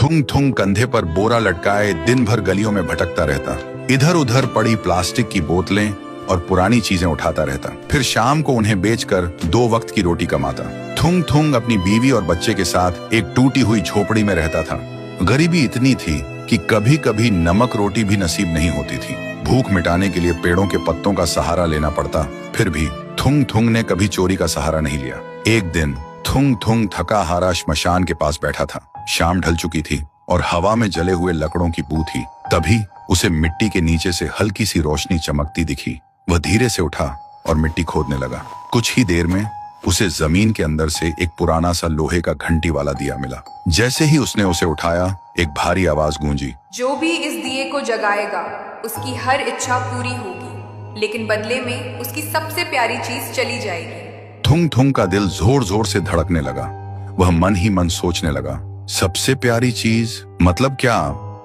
थुंग थुंग कंधे पर बोरा लटकाए दिन भर गलियों में भटकता रहता। इधर उधर पड़ी प्लास्टिक की बोतलें और पुरानी चीजें उठाता रहता। फिर शाम को उन्हें बेचकर 2 वक्त की रोटी कमाता। थुंग थुंग अपनी बीवी और बच्चे के साथ एक टूटी हुई झोपड़ी में रहता था। गरीबी इतनी थी कि कभी कभी नमक रोटी भी नसीब नहीं होती थी। भूख मिटाने के लिए पेड़ों के पत्तों का सहारा लेना पड़ता। फिर भी थुंग थुंग ने कभी चोरी का सहारा नहीं लिया। एक दिन थुंग थुंग थका हारा श्मशान के पास बैठा था। शाम ढल चुकी थी और हवा में जले हुए लकड़ों की बू थी। तभी उसे मिट्टी के नीचे से हल्की सी रोशनी चमकती दिखी। वह धीरे से उठा और मिट्टी खोदने लगा। कुछ ही देर में उसे जमीन के अंदर से एक पुराना सा लोहे का घंटी वाला दिया मिला। जैसे ही उसने उसे उठाया, एक भारी आवाज गूंजी, जो भी इस दिए को जगाएगा उसकी हर इच्छा पूरी होगी, लेकिन बदले में उसकी सबसे प्यारी चीज चली जाएगी। थुंग थुंग का दिल जोर जोर से धड़कने लगा। वह मन ही मन सोचने लगा, सबसे प्यारी चीज मतलब क्या?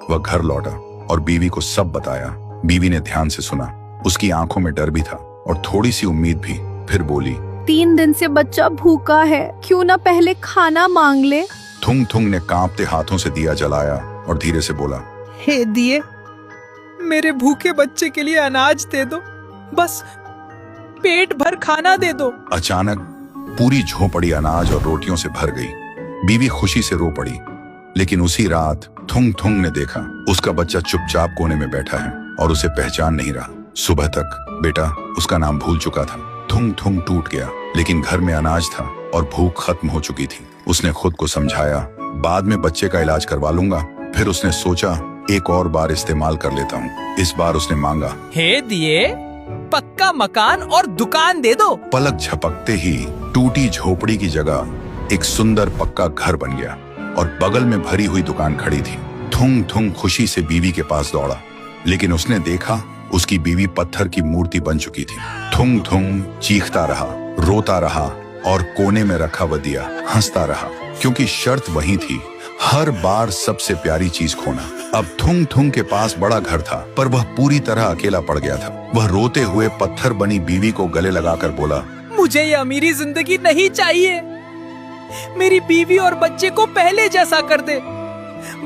वह घर लौटा और बीवी को सब बताया। बीवी ने ध्यान से सुना। उसकी आंखों में डर भी था और थोड़ी सी उम्मीद भी। फिर बोली, 3 दिन से बच्चा भूखा है, क्यों ना पहले खाना मांग ले। थुंग थुंग ने कांपते हाथों से दिया जलाया और धीरे से बोला, हे दिए, मेरे भूखे बच्चे के लिए अनाज दे दो, बस पेट भर खाना दे दो। अचानक पूरी झोपड़ी अनाज और रोटियों से भर गई। बीवी खुशी से रो पड़ी। लेकिन उसी रात थुंग थुंग ने देखा उसका बच्चा चुपचाप कोने में बैठा है और उसे पहचान नहीं रहा। सुबह तक बेटा उसका नाम भूल चुका था। थुंग थुंग टूट गया, लेकिन घर में अनाज था और भूख खत्म हो चुकी थी। उसने खुद को समझाया, बाद में बच्चे का इलाज करवा लूंगा। फिर उसने सोचा, एक और बार इस्तेमाल कर लेता हूँ। इस बार उसने मांगा, हे दिए, पक्का मकान और दुकान दे दो। पलक झपकते ही टूटी झोपड़ी की जगह एक सुंदर पक्का घर बन गया और बगल में भरी हुई दुकान खड़ी थी। थुंग थुंग खुशी से बीवी के पास दौड़ा, लेकिन उसने देखा उसकी बीवी पत्थर की मूर्ति बन चुकी थी। थुंग थुंग चीखता रहा, रोता रहा और कोने में रखा वह दिया हंसता रहा, क्योंकि शर्त वही थी, हर बार सबसे प्यारी चीज खोना। अब थुंग थुंग के पास बड़ा घर था, पर वह पूरी तरह अकेला पड़ गया था। वह रोते हुए पत्थर बनी बीवी को गले लगाकर बोला, मुझे ये अमीरी जिंदगी नहीं चाहिए। मेरी बीवी और बच्चे को पहले जैसा कर दे,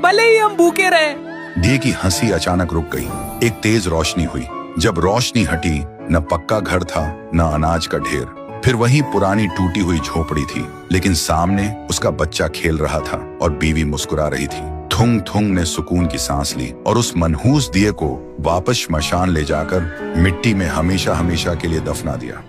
भले ही हम भूखे रहे। दिए की हंसी अचानक रुक गई। एक तेज रोशनी हुई। जब रोशनी हटी, न पक्का घर था न अनाज का ढेर। फिर वही पुरानी टूटी हुई झोपड़ी थी, लेकिन सामने उसका बच्चा खेल रहा था और बीवी मुस्कुरा रही थी। थुंग थुंग ने सुकून की सांस ली और उस मनहूस दिए को वापस श्मशान ले जाकर मिट्टी में हमेशा हमेशा के लिए दफना दिया।